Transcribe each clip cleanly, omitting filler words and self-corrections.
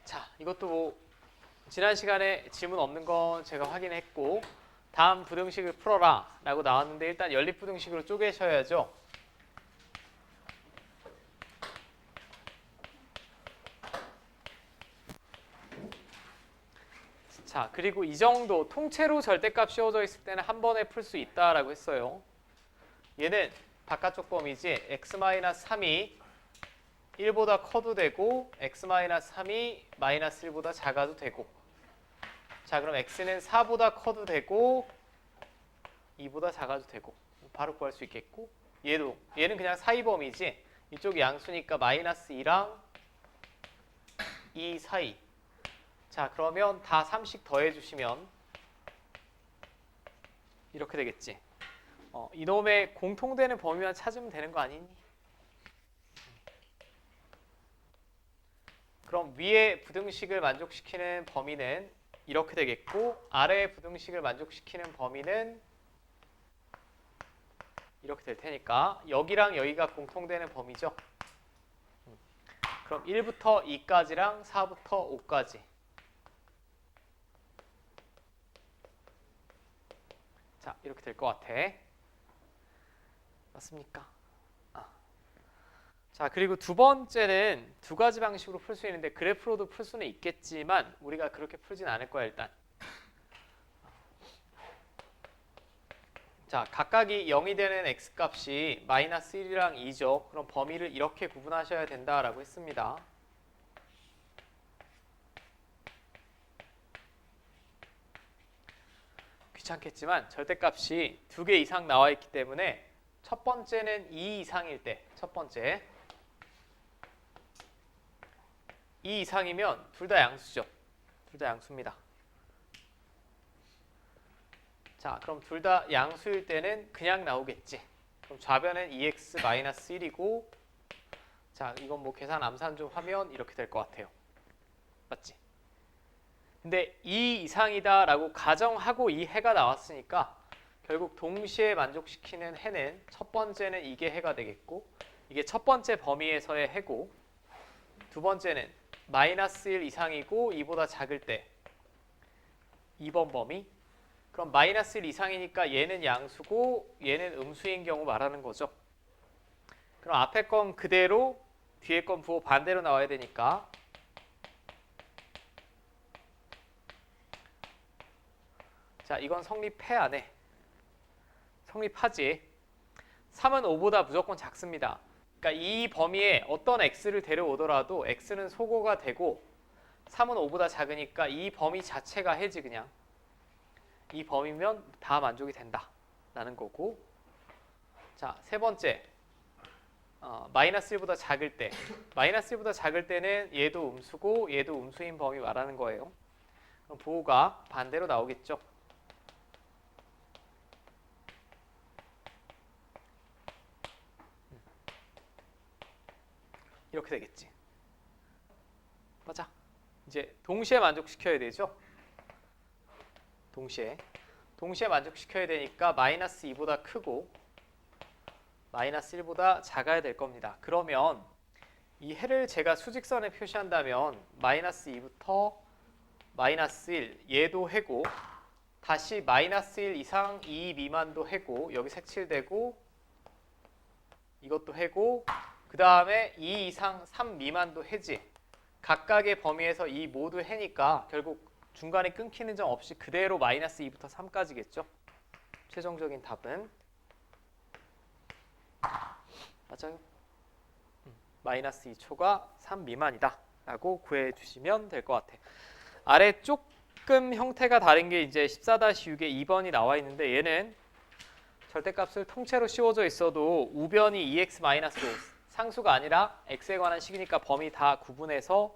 자, 이것도 뭐 지난 시간에 질문 없는 건 제가 확인했고 다음 부등식을 풀어라 라고 나왔는데 일단 연립부등식으로 쪼개셔야죠. 자, 그리고 이 정도 통째로 절대값 씌워져 있을 때는 한 번에 풀 수 있다라고 했어요. 얘는 바깥쪽 범위지 x-3이 1보다 커도 되고 x-3이 마이너스 1보다 작아도 되고, 자 그럼 x는 4보다 커도 되고 2보다 작아도 되고 바로 구할 수 있겠고, 얘는 그냥 사이 범위지 이쪽 양수니까 마이너스 2랑 2 사이. 자 그러면 다 3씩 더해주시면 이렇게 되겠지. 이놈의 공통되는 범위만 찾으면 되는 거 아니니? 그럼 위에 부등식을 만족시키는 범위는 이렇게 되겠고 아래의 부등식을 만족시키는 범위는 이렇게 될 테니까 여기랑 여기가 공통되는 범위죠. 그럼 1부터 2까지랑 4부터 5까지. 자 이렇게 될 것 같아. 맞습니까? 자 그리고 두 번째는 두 가지 방식으로 풀 수 있는데 그래프로도 풀 수는 있겠지만 우리가 그렇게 풀진 않을 거야 일단. 자 각각이 0이 되는 x값이 마이너스 1이랑 2죠. 그럼 범위를 이렇게 구분하셔야 된다라고 했습니다. 귀찮겠지만 절대값이 2개 이상 나와 있기 때문에 첫 번째는 2 이상일 때, 첫 번째 2 이상이면 둘 다 양수죠. 둘 다 양수입니다. 자 그럼 둘 다 양수일 때는 그냥 나오겠지. 그럼 좌변은 2x-1이고, 자 이건 뭐 계산 암산 좀 하면 이렇게 될 것 같아요. 맞지? 근데 2 이상이다 라고 가정하고 이 해가 나왔으니까 결국 동시에 만족시키는 해는 첫 번째는 이게 해가 되겠고, 이게 첫 번째 범위에서의 해고, 두 번째는 마이너스 1 이상이고 2보다 작을 때 2번 범위. 그럼 마이너스 1 이상이니까 얘는 양수고 얘는 음수인 경우 말하는 거죠. 그럼 앞에 건 그대로 뒤에 건 부호 반대로 나와야 되니까 자 이건 성립해 안 해? 성립하지. 3은 5보다 무조건 작습니다. 그러니까 이 범위에 어떤 x를 데려오더라도 x는 소거가 되고 3은 5보다 작으니까 이 범위 자체가 해지. 그냥 이 범위면 다 만족이 된다 라는 거고, 자 세 번째 마이너스 1보다 작을 때, 마이너스 1보다 작을 때는 얘도 음수고 얘도 음수인 범위 말하는 거예요. 그럼 부호가 반대로 나오겠죠. 이렇게 되겠지. 맞아. 이제 동시에 만족시켜야 되죠. 동시에 만족시켜야 되니까 마이너스 2보다 크고 마이너스 1보다 작아야 될 겁니다. 그러면 이 해를 제가 수직선에 표시한다면 마이너스 2부터 마이너스 1 얘도 해고, 다시 마이너스 1 이상 2 미만도 해고, 여기 색칠되고 이것도 해고, 그 다음에 2 이상 3 미만도 해지. 각각의 범위에서 이 모두 해니까 결국 중간에 끊기는 점 없이 그대로 마이너스 2부터 3까지겠죠. 최종적인 답은 맞아요. 마이너스 2초가 3 미만이다 라고 구해주시면 될 것 같아. 아래 조금 형태가 다른 게 이제 14-6에 2번이 나와 있는데 얘는 절대값을 통째로 씌워져 있어도 우변이 2x-5 상수가 아니라 x에 관한 식이니까 범위 다 구분해서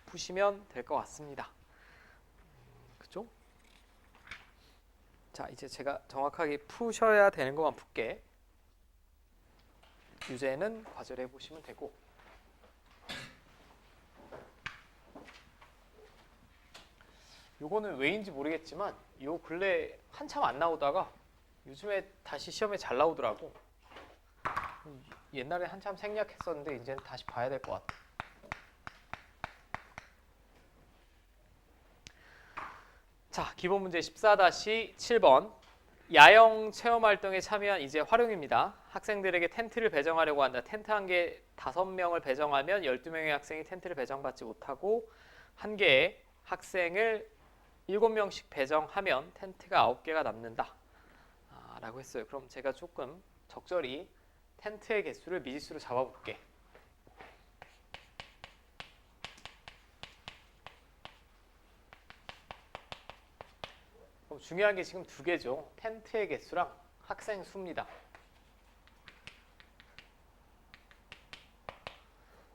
푸시면 될 것 같습니다. 그죠? 자 이제 제가 정확하게 푸셔야 되는 것만 풀게. 유제는 과제를 해보시면 되고, 요거는 왜인지 모르겠지만 요 근래 한참 안 나오다가 요즘에 다시 시험에 잘 나오더라고. 옛날에 한참 생략했었는데 이제는 다시 봐야 될 것 같아. 자, 기본 문제 14-7번. 야영 체험 활동에 참여한 이제 활용입니다. 학생들에게 텐트를 배정하려고 한다. 텐트 한 개에 5명을 배정하면 12명의 학생이 텐트를 배정받지 못하고 한 개의 학생을 7명씩 배정하면 텐트가 9개가 남는다. 라고 했어요. 그럼 제가 조금 적절히 텐트의 개수를 미지수로 잡아볼게. 중요한 게 지금 두 개죠. 텐트의 개수랑 학생 수입니다.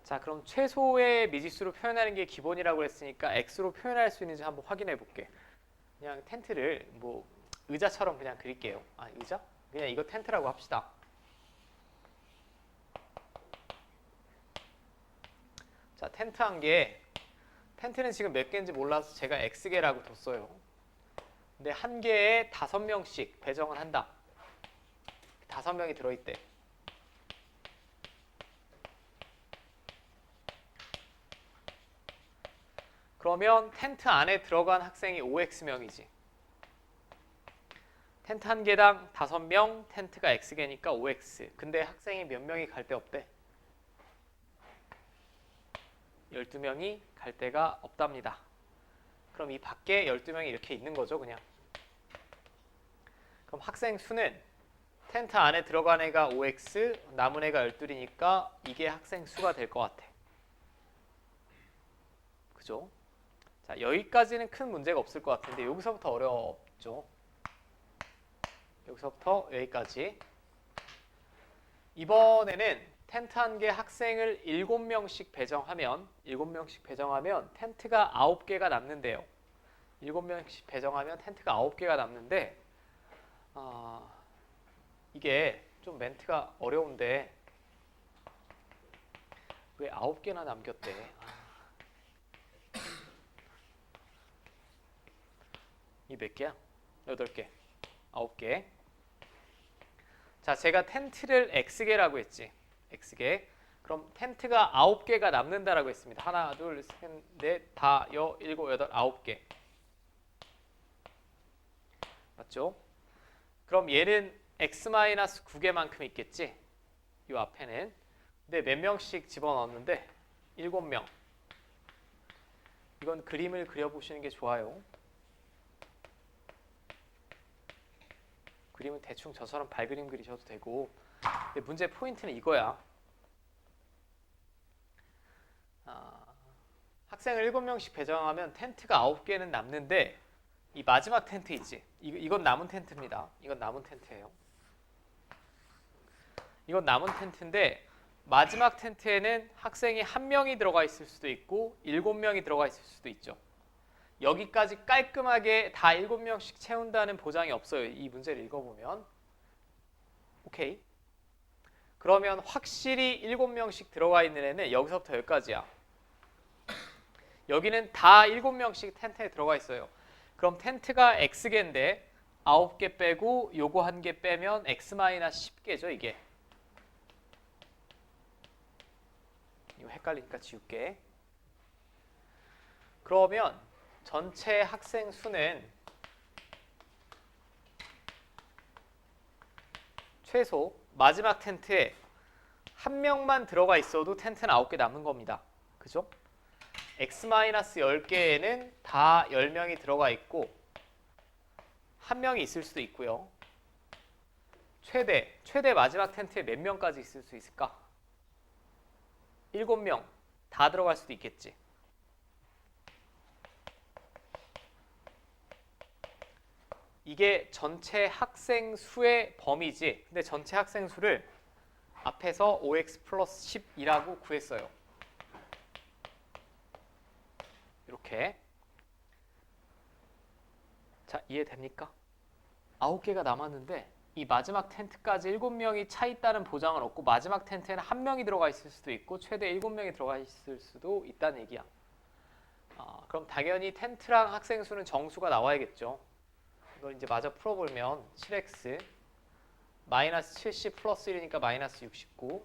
자, 그럼 최소의 미지수로 표현하는 게 기본이라고 했으니까 x로 표현할 수 있는지 한번 확인해 볼게. 그냥 텐트를 뭐 의자처럼 그냥 그릴게요. 의자? 그냥 이거 텐트라고 합시다. 자, 텐트 한 개. 텐트는 지금 몇 개인지 몰라서 제가 x개라고 뒀어요. 근데 한 개에 5명씩 배정을 한다. 5명이 들어있대. 그러면 텐트 안에 들어간 학생이 5x명이지. 텐트 한 개당 5명, 텐트가 x개니까 5x. 근데 학생이 몇 명이 갈 데 없대? 12명이 갈 데가 없답니다. 그럼 이 밖에 12명이 이렇게 있는 거죠, 그냥. 그럼 학생 수는 텐트 안에 들어간 애가 5x, 남은 애가 12이니까 이게 학생 수가 될 것 같아. 그죠? 자, 여기까지는 큰 문제가 없을 것 같은데 여기서부터 어렵죠. 여기서부터 여기까지. 이번에는 텐트 한 개 학생을 7명씩 배정하면 텐트가 9개가 남는데요. 7명씩 배정하면 텐트가 9개가 남는데 이게 좀 멘트가 어려운데 왜 9개나 남겼대? 이 몇 개야? 8개. 9개. 자, 제가 텐트를 x개라고 했지. x개. 그럼 텐트가 9개가 남는다라고 했습니다. 하나, 둘, 셋, 넷, 다, 여, 일곱, 여덟, 9개. 맞죠? 그럼 얘는 x-9개만큼 있겠지? 이 앞에는. 근데 몇 명씩 집어넣었는데 7명. 이건 그림을 그려보시는 게 좋아요. 그림은 대충 저처럼 발그림 그리셔도 되고. 근데 문제 포인트는 이거야. 학생을 7명씩 배정하면 텐트가 9개는 남는데 이 마지막 텐트 있지? 이건 남은 텐트입니다. 이건 남은 텐트예요. 이건 남은 텐트인데 마지막 텐트에는 학생이 1명이 들어가 있을 수도 있고 7명이 들어가 있을 수도 있죠. 여기까지 깔끔하게 다 7명씩 채운다는 보장이 없어요. 이 문제를 읽어보면. 오케이. 그러면 확실히 7명씩 들어가 있는 애는 여기서부터 여기까지야. 여기는 다 7명씩 텐트에 들어가 있어요. 그럼 텐트가 x개인데 9개 빼고 요거 1개 빼면 x-10개죠, 이게. 이거 헷갈리니까 지울게. 그러면 전체 학생 수는 최소 마지막 텐트에 1명만 들어가 있어도 텐트는 9개 남는 겁니다. 그죠? x-10개에는 다 10명이 들어가 있고 1명이 있을 수도 있고요. 최대 마지막 텐트에 몇 명까지 있을 수 있을까? 7명 다 들어갈 수도 있겠지. 이게 전체 학생 수의 범위지. 근데 전체 학생 수를 앞에서 5x 플러스 10이라고 구했어요. 이렇게. 자, 이해됩니까? 9개가 남았는데 이 마지막 텐트까지 7명이 차 있다는 보장은 없고 마지막 텐트에는 1명이 들어가 있을 수도 있고 최대 7명이 들어가 있을 수도 있다는 얘기야. 그럼 당연히 텐트랑 학생 수는 정수가 나와야겠죠. 이걸 이제 마저 풀어보면 7x 마이너스 70 플러스 1이니까 마이너스 69.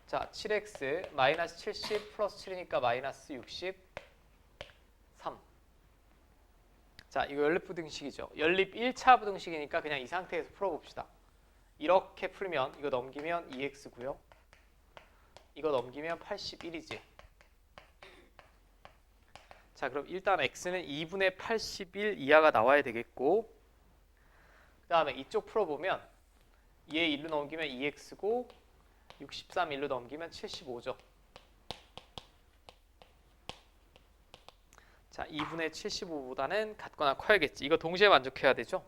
자, 7x 마이너스 70 플러스 7이니까 마이너스 60. 자, 이거 연립부등식이죠. 연립 1차 부등식이니까 그냥 이 상태에서 풀어봅시다. 이렇게 풀면 이거 넘기면 2x고요. 이거 넘기면 81이지. 자, 그럼 일단 x는 2분의 81 이하가 나와야 되겠고, 그 다음에 이쪽 풀어보면 얘 1로 넘기면 2x고 63 1로 넘기면 75죠. 자, 2분의 75보다는 같거나 커야겠지. 이거 동시에 만족해야 되죠.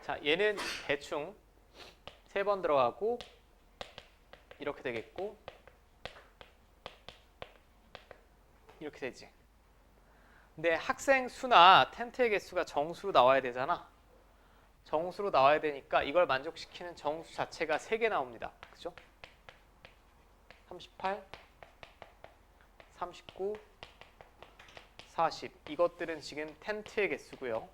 자, 얘는 대충 3번 들어가고 이렇게 되겠고 이렇게 되지. 근데 학생 수나 텐트의 개수가 정수로 나와야 되잖아. 정수로 나와야 되니까 이걸 만족시키는 정수 자체가 3개 나옵니다. 그죠? 38, 39, 40. 이것들은 지금 텐트의 개수고요.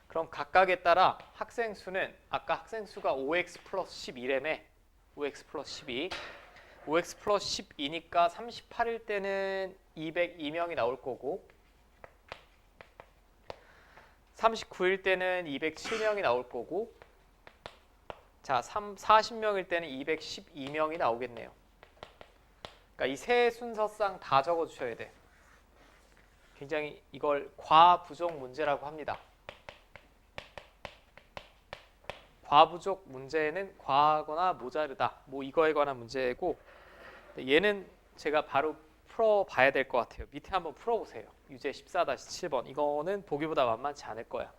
그럼 각각에 따라 학생 수는 아까 학생 수가 5x 플러스 12래매. 5x 플러스 12. 5x 플러스 12니까 38일 때는 202명이 나올 거고 39일 때는 207명이 나올 거고 자, 40명일 때는 212명이 나오겠네요. 그러니까 이 세 순서상 다 적어 주셔야 돼. 굉장히 이걸 과부족 문제라고 합니다. 과부족 문제는 과하거나 모자르다. 뭐 이거에 관한 문제고 얘는 제가 바로 풀어봐야 될 것 같아요. 밑에 한번 풀어보세요. 유제 14-7번. 이거는 보기보다 만만치 않을 거야.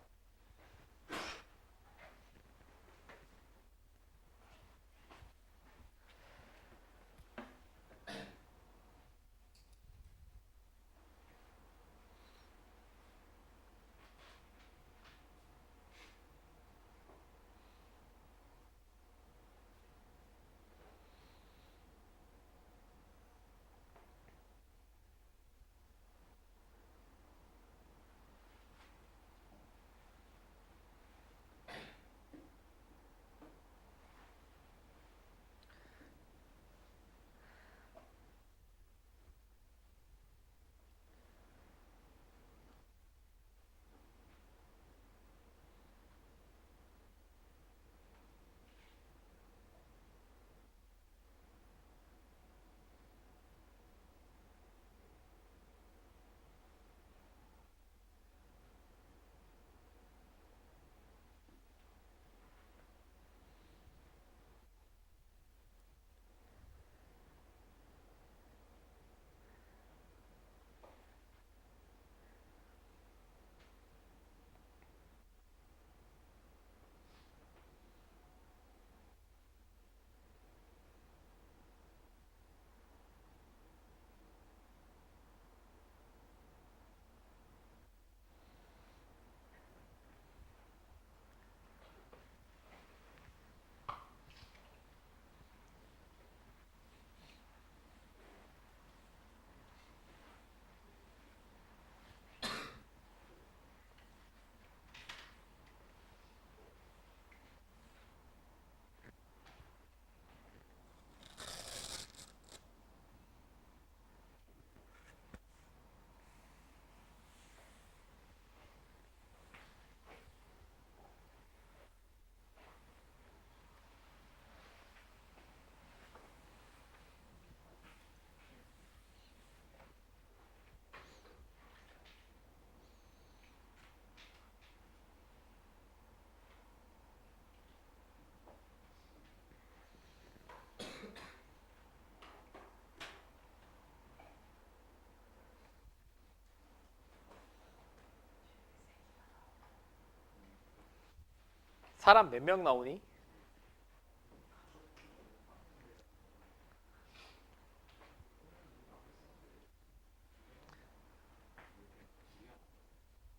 사람 몇 명 나오니?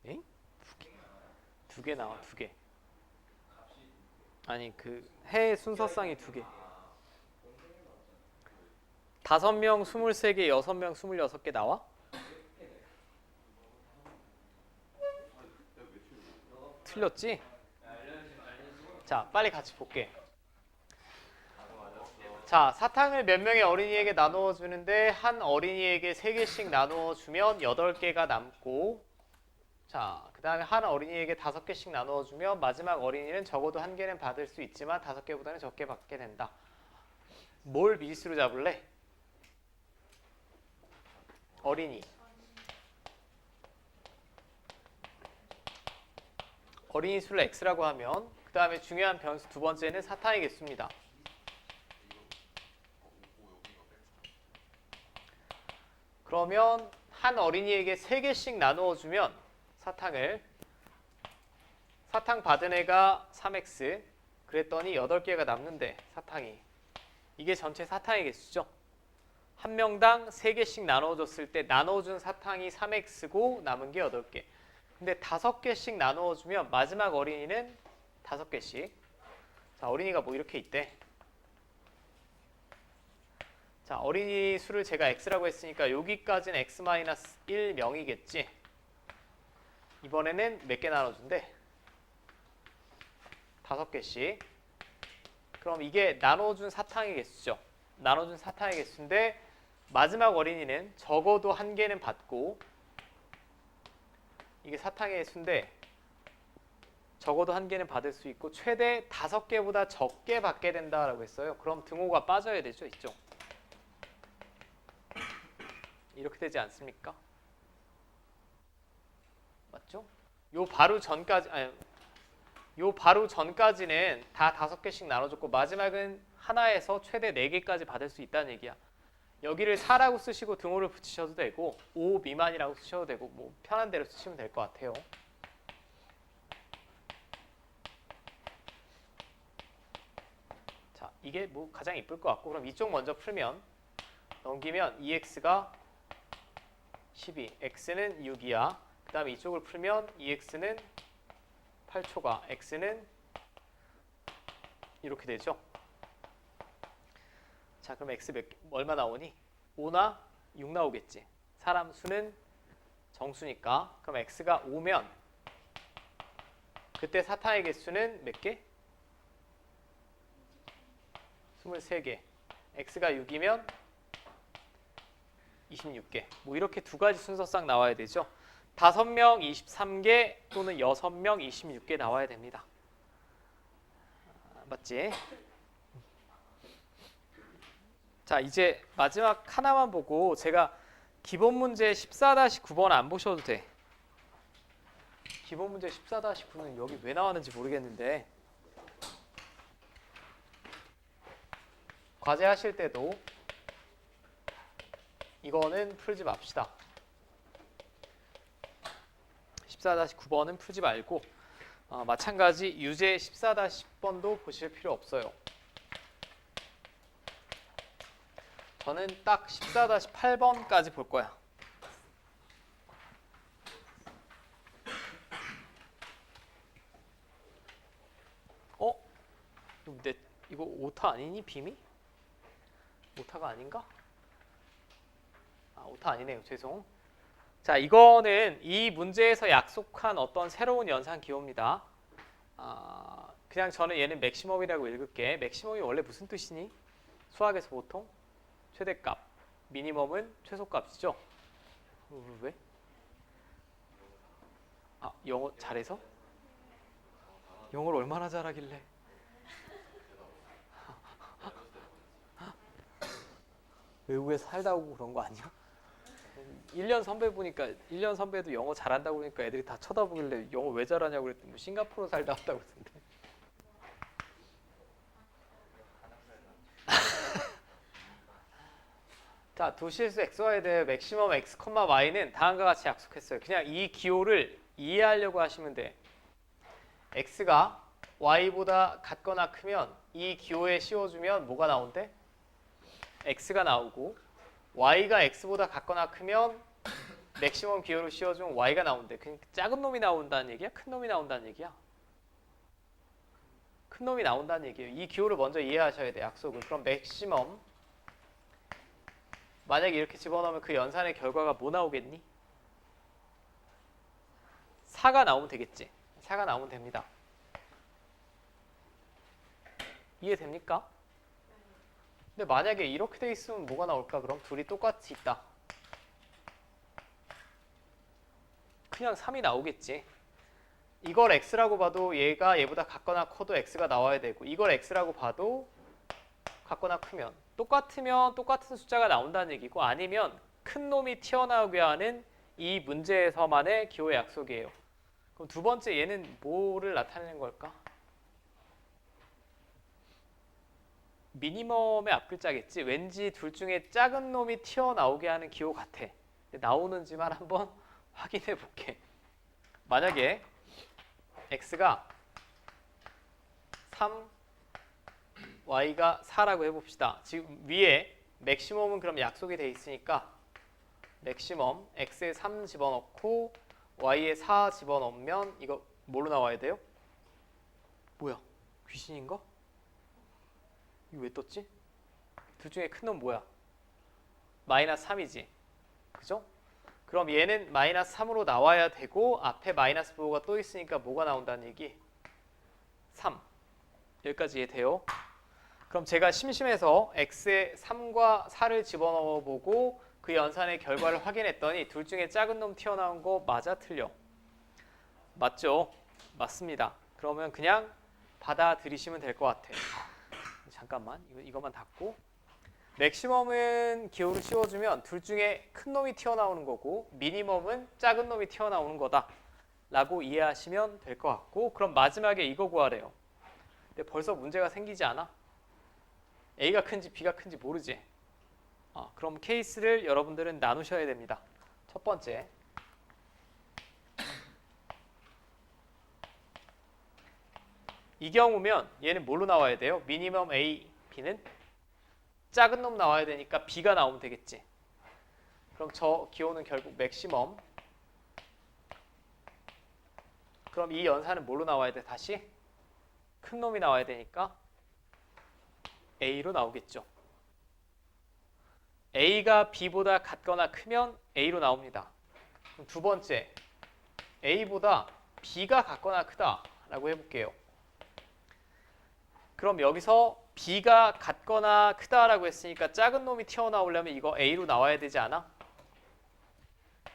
에? 두 개 나와, 두 개. 아니 그 해 순서상이 두 개. 5명 23개, 6명 26개 나와? 틀렸지? 자, 빨리 같이 볼게. 자, 사탕을 몇 명의 어린이에게 나누어 주는데 한 어린이에게 3개씩 나누어 주면 8개가 남고, 자, 그 다음에 한 어린이에게 5개씩 나누어 주면 마지막 어린이는 적어도 1개는 받을 수 있지만 5개보다는 적게 받게 된다. 뭘 미지수로 잡을래? 어린이. 어린이 수를 x라고 하면 그 다음에 중요한 변수 두 번째는 사탕의 개수입니다. 그러면 한 어린이에게 3개씩 나누어 주면 사탕을, 사탕 받은 애가 3x, 그랬더니 8개가 남는데 사탕이, 이게 전체 사탕의 개수죠. 한 명당 3개씩 나눠줬을 때 나눠준 사탕이 3x고 남은 게 8개. 근데 5개씩 나누어주면 마지막 어린이는 5개씩. 자, 어린이가 뭐 이렇게 있대. 자, 어린이 수를 제가 x라고 했으니까 여기까지는 x-1명이겠지. 이번에는 몇 개 나눠준대? 5개씩. 그럼 이게 나눠준 사탕의 개수죠. 나눠준 사탕의 개수인데 마지막 어린이는 적어도 1개는 받고, 이게 사탕의 개수인데 적어도 1개는 받을 수 있고 최대 5개보다 적게 받게 된다라고 했어요. 그럼 등호가 빠져야 되죠, 이쪽. 이렇게 되지 않습니까? 맞죠? 요 바로 전까지는 다 5개씩 나눠줬고 마지막은 하나에서 최대 4개까지 받을 수 있다는 얘기야. 여기를 4라고 쓰시고 등호를 붙이셔도 되고 5 미만이라고 쓰셔도 되고 뭐 편한 대로 쓰시면 될 것 같아요. 자, 이게 뭐 가장 이쁠 것 같고, 그럼 이쪽 먼저 풀면 넘기면 2x가 12, x는 6이야. 그 다음에 이쪽을 풀면 2x는 8초가, x는 이렇게 되죠. 자, 그럼 x 얼마 나오니? 5나 6 나오겠지. 사람 수는 정수니까. 그럼 x가 5면 그때 사탕의 개수는 몇 개? 23개. x가 6이면 26개. 뭐 이렇게 두 가지 순서상 나와야 되죠. 5명 23개 또는 6명 26개 나와야 됩니다. 맞지? 자, 이제 마지막 하나만 보고, 제가 기본 문제 14-9번 안 보셔도 돼. 기본 문제 14-9는 여기 왜 나왔는지 모르겠는데 과제 하실 때도 이거는 풀지 맙시다. 14-9번은 풀지 말고 마찬가지 유제 14-10번도 보실 필요 없어요. 저는 딱 14-8번까지 볼 거야. 근데 이거 오타 아니니? 빔이? 오타가 아닌가? 오타 아니네요. 죄송. 자, 이거는 이 문제에서 약속한 어떤 새로운 연산 기호입니다. 그냥 저는 얘는 맥시멈이라고 읽을게. 맥시멈이 원래 무슨 뜻이니? 수학에서 보통 최대값, 미니멈은 최소값이죠. 왜? 영어 잘해서? 영어를 얼마나 잘하길래? 외국에 살다 오고 그런 거 아니야? 1년 선배 보니까 1년 선배도 영어 잘한다고 그러니까 애들이 다 쳐다보길래 영어 왜 잘하냐고 그랬더니 뭐 싱가포르 살다 왔다고 그러던데. 자, 도시에서 xy에 대해 맥시멈 x, y는 다음과 같이 약속했어요. 그냥 이 기호를 이해하려고 하시면 돼. x가 y보다 같거나 크면 이 기호에 씌워주면 뭐가 나온대? x가 나오고, y가 x보다 같거나 크면 맥시멈 기호로 씌워주면 y가 나온대. 그러니까 작은 놈이 나온다는 얘기야? 큰 놈이 나온다는 얘기야? 큰 놈이 나온다는 얘기예요. 이 기호를 먼저 이해하셔야 돼, 약속을. 그럼 맥시멈, 만약에 이렇게 집어넣으면 그 연산의 결과가 뭐 나오겠니? 4가 나오면 되겠지. 차가 나오면 됩니다. 이해됩니까? 근데 만약에 이렇게 돼 있으면 뭐가 나올까? 그럼 둘이 똑같이 있다. 그냥 3이 나오겠지. 이걸 x라고 봐도 얘가 얘보다 같거나 커도 x가 나와야 되고, 이걸 x라고 봐도 같거나 크면, 똑같으면 똑같은 숫자가 나온다는 얘기고, 아니면 큰 놈이 튀어나오게 하는 이 문제에서만의 기호의 약속이에요. 그럼 두 번째 얘는 뭐를 나타내는 걸까? 미니멈의 앞글자겠지. 왠지 둘 중에 작은 놈이 튀어나오게 하는 기호 같아. 나오는지만 한번 확인해 볼게. 만약에 x가 3, y가 4라고 해봅시다. 지금 위에 맥시멈은 그럼 약속이 돼 있으니까 맥시멈 x에 3 집어넣고 y에 4 집어넣으면 이거 뭘로 나와야 돼요? 뭐야? 귀신인가? 이거 왜 떴지? 둘 중에 큰 놈 뭐야? 마이너스 3이지. 그죠? 그럼 얘는 마이너스 3으로 나와야 되고 앞에 마이너스 부호가 또 있으니까 뭐가 나온다는 얘기? 3. 여기까지 이해돼요? 그럼 제가 심심해서 x에 3과 4를 집어넣어 보고 그 연산의 결과를 확인했더니 둘 중에 작은 놈 튀어나온 거 맞아 틀려? 맞죠? 맞습니다. 그러면 그냥 받아들이시면 될 것 같아요. 잠깐만 이것만 닫고, 맥시멈은 기호를 씌워주면 둘 중에 큰 놈이 튀어나오는 거고 미니멈은 작은 놈이 튀어나오는 거다 라고 이해하시면 될 것 같고, 그럼 마지막에 이거 구하래요. 근데 벌써 문제가 생기지 않아? A가 큰지 B가 큰지 모르지? 그럼 케이스를 여러분들은 나누셔야 됩니다. 첫 번째, 이 경우면 얘는 뭘로 나와야 돼요? 미니멈 A, B는 작은 놈 나와야 되니까 B가 나오면 되겠지. 그럼 저 기호는 결국 맥시멈. 그럼 이 연산은 뭘로 나와야 돼? 다시 큰 놈이 나와야 되니까 A로 나오겠죠. A가 B보다 같거나 크면 A로 나옵니다. 그럼 두 번째, A보다 B가 같거나 크다라고 해볼게요. 그럼 여기서 B가 같거나 크다라고 했으니까 작은 놈이 튀어나오려면 이거 A로 나와야 되지 않아?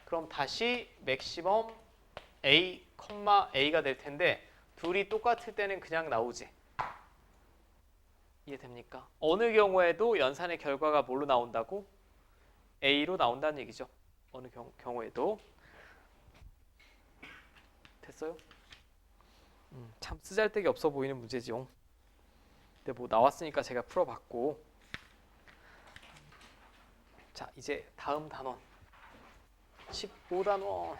그럼 다시 맥시멈 A, A가 될 텐데 둘이 똑같을 때는 그냥 나오지. 이해됩니까? 어느 경우에도 연산의 결과가 뭘로 나온다고? A로 나온다는 얘기죠. 어느 경우에도. 됐어요? 참 쓰잘데기 없어 보이는 문제죠. 근데 뭐 나왔으니까 제가 풀어봤고, 자 이제 다음 단원 15단원.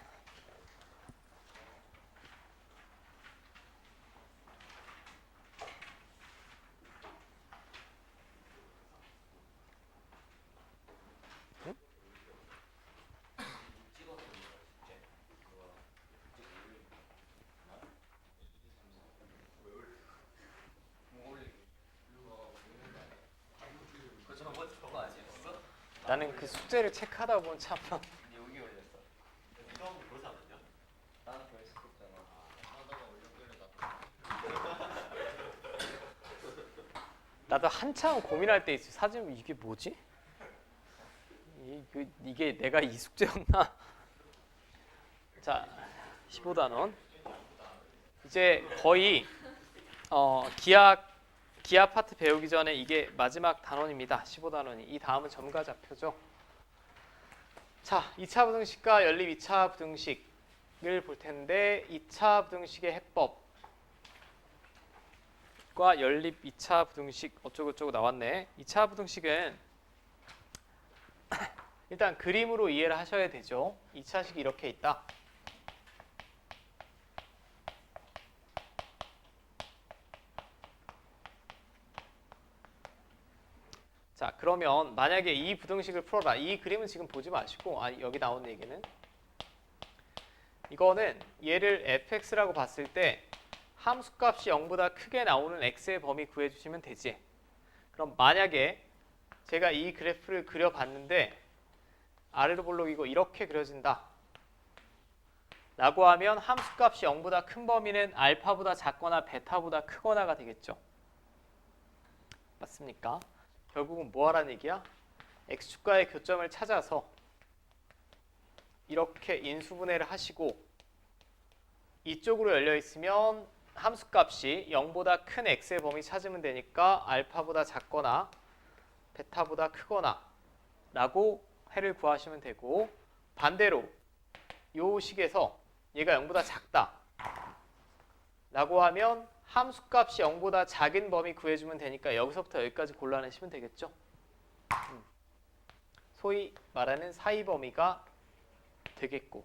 나는 그 숙제를 체크하다 보면 참 여기 올렸어. 처음 벌써 안 했냐? 나는 벌써 했잖아. 하다가 나도 한참 고민할 때 있어. 사진 이게 뭐지? 이게 내가 이 숙제였나? 자, 15단원. 이제 거의 기하 파트 배우기 전에 이게 마지막 단원입니다. 15단원이. 이 다음은 점과 좌표죠. 자, 2차 부등식과 연립 2차 부등식을 볼 텐데 2차 부등식의 해법과 연립 2차 부등식 어쩌고저쩌고 나왔네. 2차 부등식은 일단 그림으로 이해를 하셔야 되죠. 2차식이 이렇게 있다. 자, 그러면 만약에 이 부등식을 풀어라. 이 그림은 지금 보지 마시고, 여기 나오는 얘기는 이거는 얘를 fx라고 봤을 때 함수값이 0보다 크게 나오는 x의 범위 구해주시면 되지. 그럼 만약에 제가 이 그래프를 그려봤는데 아래로 볼록이고 이렇게 그려진다. 라고 하면 함수값이 0보다 큰 범위는 알파보다 작거나 베타보다 크거나가 되겠죠. 맞습니까? 결국은 뭐 하라는 얘기야? x축과의 교점을 찾아서 이렇게 인수분해를 하시고 이쪽으로 열려 있으면 함수값이 0보다 큰 x의 범위 찾으면 되니까 알파보다 작거나 베타보다 크거나 라고 해를 구하시면 되고, 반대로 요 식에서 얘가 0보다 작다 라고 하면 함수값이 0보다 작은 범위 구해주면 되니까 여기서부터 여기까지 골라내시면 되겠죠. 소위 말하는 사이 범위가 되겠고,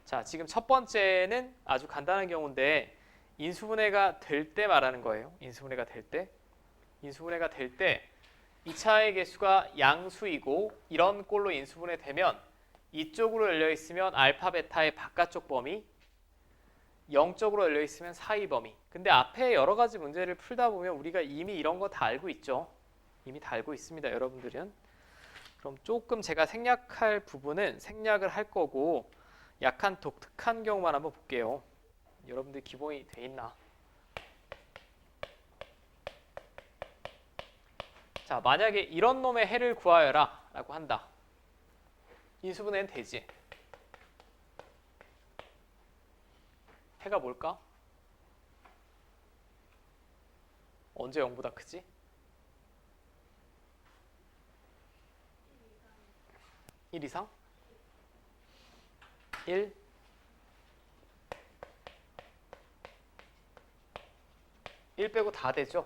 자, 지금 첫 번째는 아주 간단한 경우인데 인수분해가 될 때 말하는 거예요. 인수분해가 될 때. 인수분해가 될 때 2차의 개수가 양수이고 이런 꼴로 인수분해 되면 이쪽으로 열려 있으면 알파 베타의 바깥쪽 범위, 0쪽으로 열려 있으면 사이 범위. 근데 앞에 여러 가지 문제를 풀다 보면 우리가 이미 이런 거 다 알고 있죠. 이미 다 알고 있습니다, 여러분들은. 그럼 조금 제가 생략할 부분은 생략을 할 거고 약간 독특한 경우만 한번 볼게요. 여러분들 기본이 돼 있나? 자, 만약에 이런 놈의 해를 구하여라 라고 한다. 인수분해는 되지. 해가 뭘까? 언제 0보다 크지? 1 이상? 1? 일 빼고 다 되죠?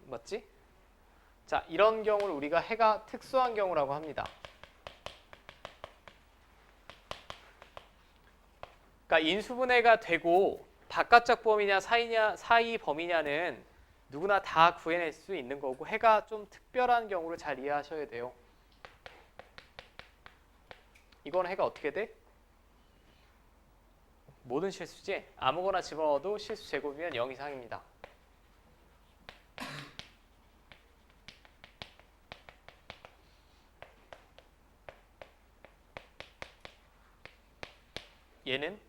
맞지? 자, 이런 경우를 우리가 해가 특수한 경우라고 합니다. 그러니까 인수분해가 되고 바깥쪽 범위냐 사이 범위냐는 누구나 다 구해낼 수 있는 거고 해가 좀 특별한 경우를 잘 이해하셔야 돼요. 이건 해가 어떻게 돼? 모든 실수지? 아무거나 집어넣어도 실수 제곱이면 0 이상입니다. 얘는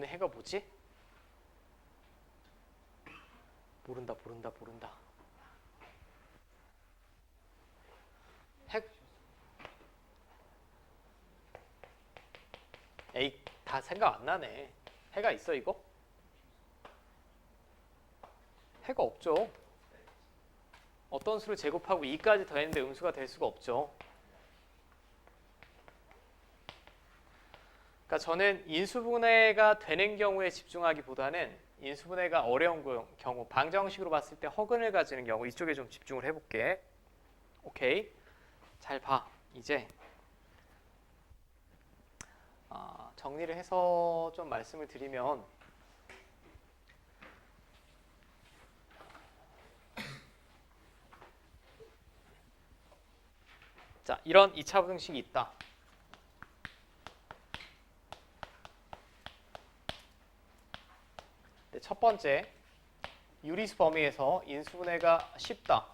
해가 뭐지? 모른다. 에이, 다 생각 안 나네. 해가 있어 이거? 해가 없죠. 어떤 수를 제곱하고 2까지 더했는데 음수가 될 수가 없죠. 그러니까 저는 인수분해가 되는 경우에 집중하기보다는 인수분해가 어려운 경우, 방정식으로 봤을 때 허근을 가지는 경우 이쪽에 좀 집중을 해볼게. 오케이, 잘 봐. 이제 정리를 해서 좀 말씀을 드리면, 자, 이런 2차 부등식이 있다. 첫 번째, 유리수 범위에서 인수분해가 쉽다.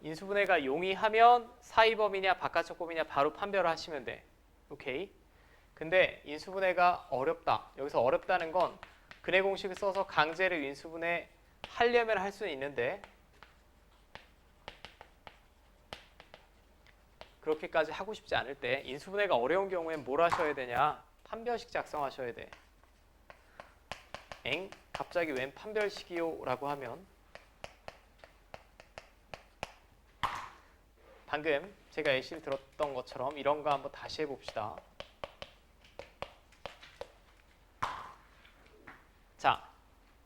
인수분해가 용이하면 사이 범위냐 바깥쪽 범위냐 바로 판별을 하시면 돼. 오케이. 근데 인수분해가 어렵다. 여기서 어렵다는 건 근해 공식을 써서 강제로 인수분해 하려면 할 수는 있는데 그렇게까지 하고 싶지 않을 때, 인수분해가 어려운 경우엔 뭘 하셔야 되냐? 판별식 작성하셔야 돼. 엥? 갑자기 웬 판별식이요? 라고 하면 방금 제가 예시를 들었던 것처럼 이런 거 한번 다시 해봅시다. 자,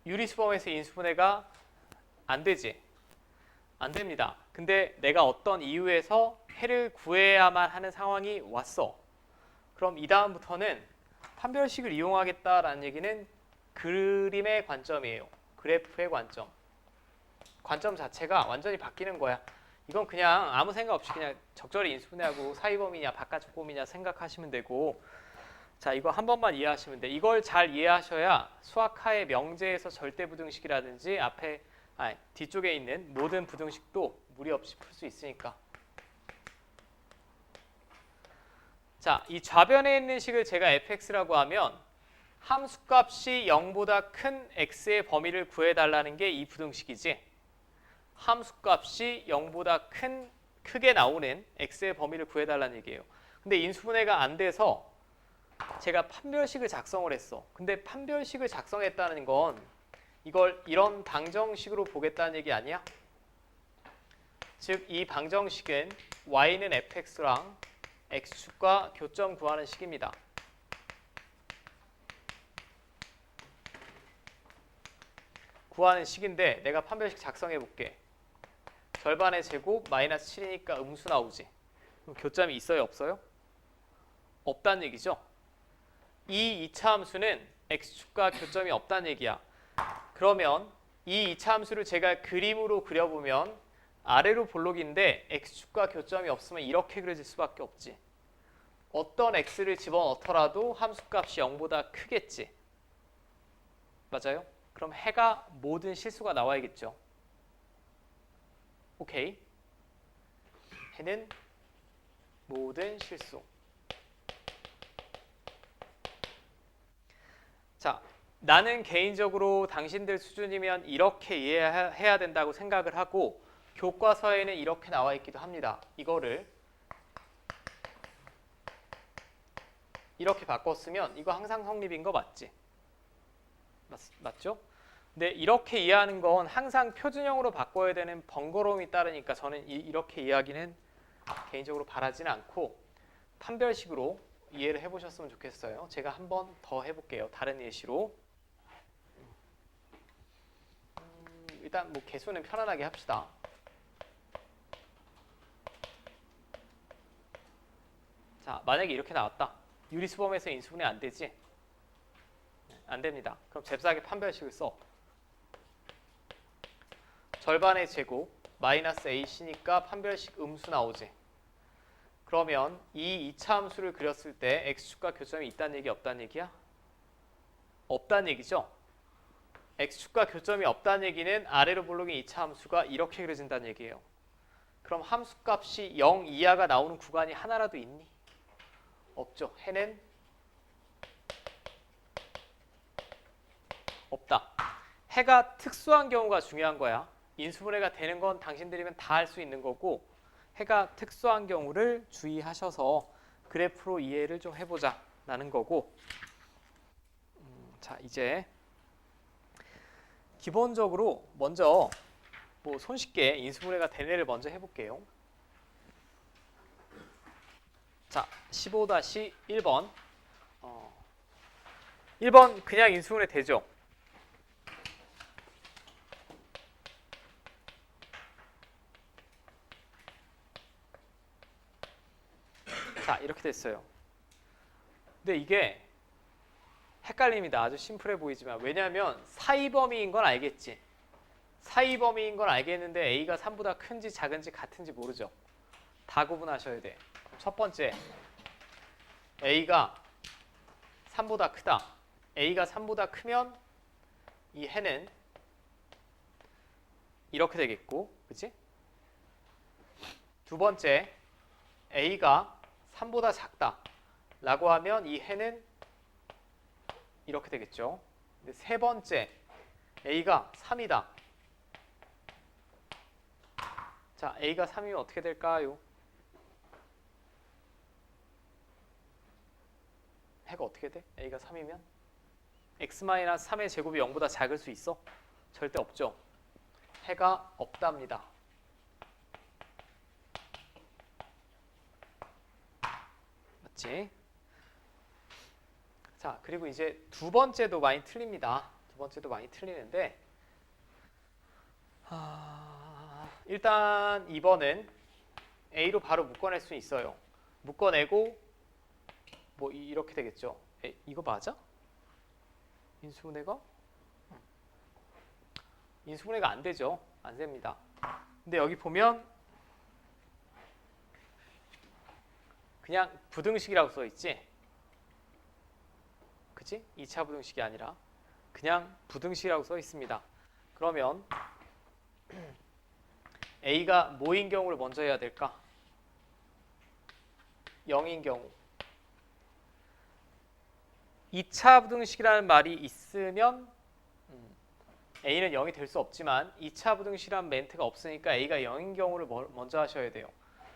유리수범에서 인수분해가 안 되지? 안 됩니다. 근데 내가 어떤 이유에서 해를 구해야만 하는 상황이 왔어. 그럼 이 다음부터는 판별식을 이용하겠다라는 얘기는 그림의 관점이에요. 그래프의 관점. 관점 자체가 완전히 바뀌는 거야. 이건 그냥 아무 생각 없이 그냥 적절히 인수분해하고 사이 범위냐 바깥쪽 범위냐 생각하시면 되고, 자, 이거 한 번만 이해하시면 돼. 이걸 잘 이해하셔야 수학하의 명제에서 절대 부등식이라든지 뒤쪽에 있는 모든 부등식도 무리 없이 풀 수 있으니까. 자, 이 좌변에 있는 식을 제가 fx라고 하면 함수값이 0보다 큰 x의 범위를 구해달라는 게 이 부등식이지. 함수값이 0보다 크게 나오는 x의 범위를 구해달라는 얘기예요. 근데 인수분해가 안 돼서 제가 판별식을 작성을 했어. 근데 판별식을 작성했다는 건 이걸 이런 방정식으로 보겠다는 얘기 아니야? 즉, 이 방정식은 y는 fx랑 x축과 교점 구하는 식입니다. 구하는 식인데 내가 판별식 작성해 볼게. 절반의 제곱 마이너스 7이니까 음수 나오지. 그럼 교점이 있어요, 없어요? 없다는 얘기죠. 이 2차 함수는 x축과 교점이 없다는 얘기야. 그러면 이 2차 함수를 제가 그림으로 그려보면 아래로 볼록인데 x축과 교점이 없으면 이렇게 그려질 수밖에 없지. 어떤 x를 집어넣더라도 함수값이 0보다 크겠지. 맞아요? 그럼 해가 모든 실수가 나와야겠죠. 오케이. 해는 모든 실수. 자, 나는 개인적으로 당신들 수준이면 이렇게 이해해야 된다고 생각을 하고 교과서에는 이렇게 나와 있기도 합니다. 이거를 이렇게 바꿨으면 이거 항상 성립인 거 맞지? 맞죠? 근데 이렇게 이해하는 건 항상 표준형으로 바꿔야 되는 번거로움이 따르니까 저는 이렇게 이해하기는 개인적으로 바라지는 않고 판별식으로 이해를 해보셨으면 좋겠어요. 제가 한 번 더 해볼게요. 다른 예시로. 일단 뭐 개수는 편안하게 합시다. 자, 만약에 이렇게 나왔다. 유리수범에서 인수분해 안 되지? 안 됩니다. 그럼 잽싸게 판별식을 써. 절반의 제곱 마이너스 ac니까 판별식 음수 나오지. 그러면 이 2차 함수를 그렸을 때 x축과 교점이 있다는 얘기 없다는 얘기야? 없다는 얘기죠. x축과 교점이 없다는 얘기는 아래로 볼록인 2차 함수가 이렇게 그려진다는 얘기예요. 그럼 함수값이 0 이하가 나오는 구간이 하나라도 있니? 없죠. 해는 없다. 해가 특수한 경우가 중요한 거야. 인수분해가 되는 건 당신들이면 다 할 수 있는 거고 해가 특수한 경우를 주의하셔서 그래프로 이해를 좀 해보자 라는 거고. 자, 이제 기본적으로 먼저 뭐 손쉽게 인수분해가 되는 애를 먼저 해볼게요. 자, 15-1번 1번 그냥 인수분해 되죠? 자, 이렇게 됐어요. 근데 이게 헷갈립니다. 아주 심플해 보이지만 왜냐하면 사이범위인 건 알겠지. 사이범위인 건 알겠는데 A가 3보다 큰지 작은지 같은지 모르죠. 다 구분하셔야 돼. 첫 번째, A가 3보다 크다. A가 3보다 크면 이 해는 이렇게 되겠고, 그치? 두 번째, A가 3보다 작다 라고 하면 이 해는 이렇게 되겠죠. 근데 세 번째, A가 3이다. 자, A가 3이면 어떻게 될까요? 해가 어떻게 돼? A가 3이면? x-3의 제곱이 0보다 작을 수 있어? 절대 없죠. 해가 없답니다. 맞지? 자, 그리고 이제 두 번째도 많이 틀립니다. 두 번째도 많이 틀리는데 일단 2번은 A로 바로 묶어낼 수 있어요. 묶어내고 뭐 이렇게 되겠죠. 이거 맞아? 인수분해가? 인수분해가 안 되죠. 안 됩니다. 근데 여기 보면 그냥 부등식이라고 써 있지. 그치? 2차 부등식이 아니라 그냥 부등식이라고 써 있습니다. 그러면 A가 뭐인 경우를 먼저 해야 될까? 0인 경우. 2차 부등식이라는 말이 있으면 A는 0이 될 수 없지만 2차 부등식이라는 멘트가 없으니까 A가 0인 경우를 먼저 하셔야 돼요.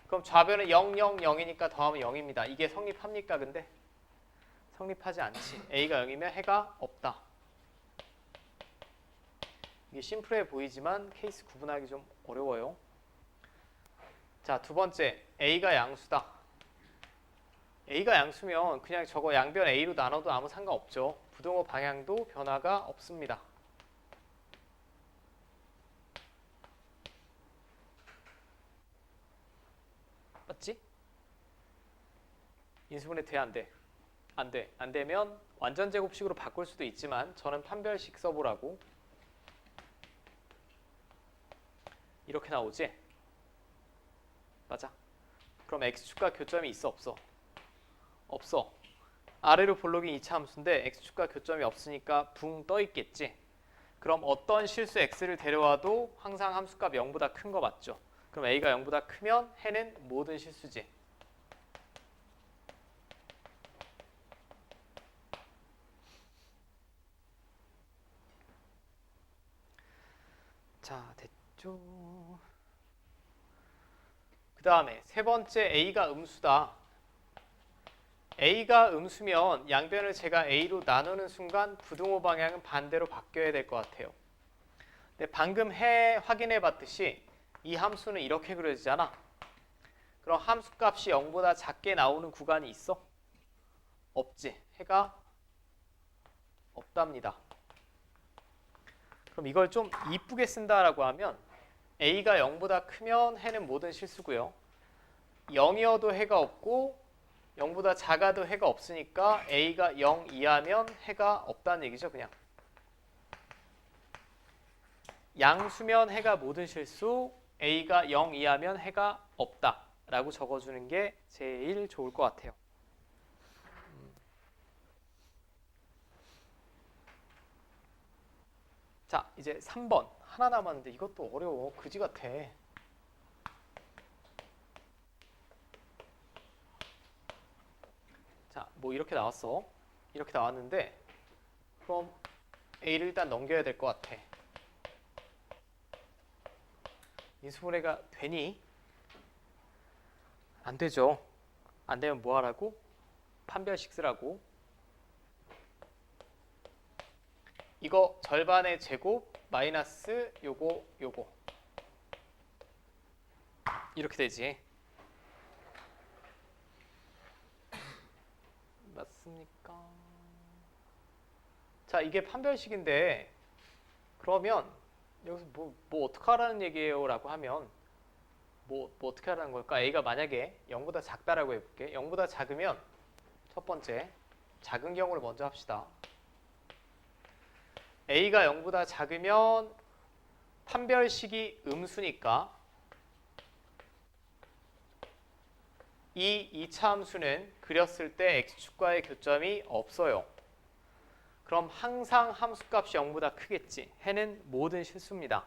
그럼 좌변은 0, 0, 0이니까 더하면 0입니다. 이게 성립합니까 근데? 성립하지 않지. A가 0이면 해가 없다. 이게 심플해 보이지만 케이스 구분하기 좀 어려워요. 자, 두 번째, A가 양수다. A가 양수면 그냥 저거 양변 A로 나눠도 아무 상관없죠. 부등호 방향도 변화가 없습니다. 맞지? 인수분해 돼, 안 돼? 안 돼. 안 되면 완전 제곱식으로 바꿀 수도 있지만 저는 판별식 써보라고. 이렇게 나오지? 맞아. 그럼 x축과 교점이 있어 없어? 없어. 아래로 볼록인 2차 함수인데 x축과 교점이 없으니까 붕 떠 있겠지. 그럼 어떤 실수 x를 데려와도 항상 함수값 0보다 큰 거 맞죠? 그럼 a가 0보다 크면 해는 모든 실수지. 자, 됐죠. 그 다음에 세 번째 A가 음수다. A가 음수면 양변을 제가 A로 나누는 순간 부등호 방향은 반대로 바뀌어야 될 것 같아요. 근데 방금 확인해 봤듯이 이 함수는 이렇게 그려지잖아. 그럼 함수값이 0보다 작게 나오는 구간이 있어? 없지. 해가 없답니다. 그럼 이걸 좀 이쁘게 쓴다라고 하면 A가 0보다 크면 해는 모든 실수고요. 0이어도 해가 없고 0보다 작아도 해가 없으니까 A가 0 이하면 해가 없다는 얘기죠. 그냥 양수면 해가 모든 실수, A가 0 이하면 해가 없다라고 적어주는 게 제일 좋을 것 같아요. 자, 이제 3번 하나 남았는데 이것도 어려워. 그지 같아. 자, 뭐 이렇게 나왔어. 이렇게 나왔는데 그럼 A를 일단 넘겨야 될 것 같아. 인수분해가 되니? 안 되죠. 안 되면 뭐 하라고? 판별식 쓰라고. 이거 절반의 제곱 마이너스 요거 이렇게 되지. 맞습니까? 자, 이게 판별식인데 그러면 여기서 뭐 어떻게 하라는 얘기예요 라고 하면 뭐 어떻게 하라는 걸까? A가 만약에 0보다 작다라고 해볼게. 0보다 작으면 첫 번째 작은 경우를 먼저 합시다. A가 0보다 작으면 판별식이 음수니까 이 2차 함수는 그렸을 때 x축과의 교점이 없어요. 그럼 항상 함수값이 0보다 크겠지. 해는 모든 실수입니다.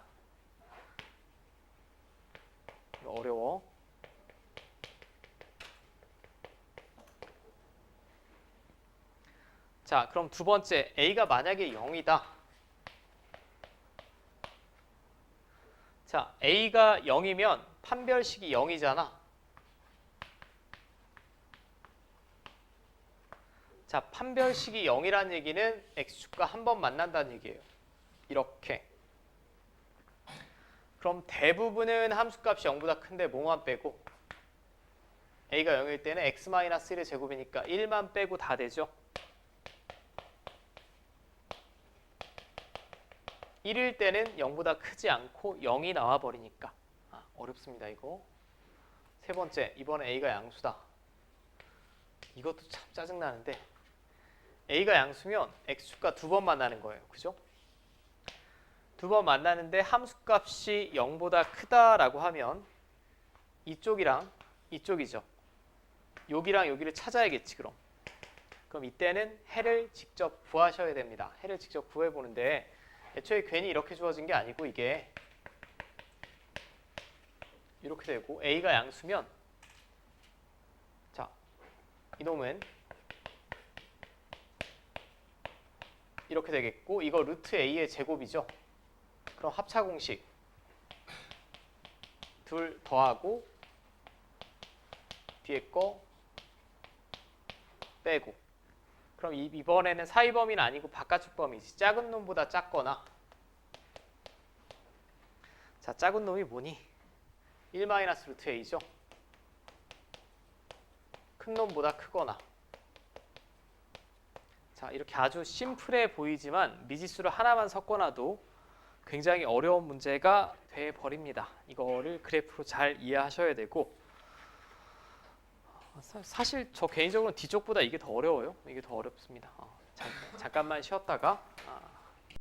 이거 어려워. 자, 그럼 두 번째 A가 만약에 0이다. 자, A가 0이면 판별식이 0이잖아. 자, 판별식이 0이라는 얘기는 x축과 한 번 만난다는 얘기예요. 이렇게. 그럼 대부분은 함수값이 0보다 큰데 뭐만 빼고 A가 0일 때는 x-1의 제곱이니까 1만 빼고 다 되죠. 1일 때는 0보다 크지 않고 0이 나와버리니까 어렵습니다 이거. 세 번째, 이번에 A가 양수다. 이것도 참 짜증나는데 A가 양수면 x축과 두 번 만나는 거예요. 그죠? 두 번 만나는데 함수값이 0보다 크다라고 하면 이쪽이랑 이쪽이죠. 여기랑 여기를 찾아야겠지 그럼. 그럼 이때는 해를 직접 구하셔야 됩니다. 해를 직접 구해보는데 애초에 괜히 이렇게 주어진 게 아니고 이게 이렇게 되고 a가 양수면 자, 이놈은 이렇게 되겠고 이거 루트 a의 제곱이죠. 그럼 합차 공식 둘 더하고 뒤에 거 빼고 그럼 이번에는 사이 범위는 아니고 바깥쪽 범위지. 작은 놈보다 작거나 자 작은 놈이 뭐니? 1-루트 a죠. 큰 놈보다 크거나 자 이렇게 아주 심플해 보이지만 미지수를 하나만 섞어놔도 굉장히 어려운 문제가 돼버립니다. 이거를 그래프로 잘 이해하셔야 되고 사실 저 개인적으로는 뒤쪽보다 이게 더 어려워요. 이게 더 어렵습니다. 잠깐만 쉬었다가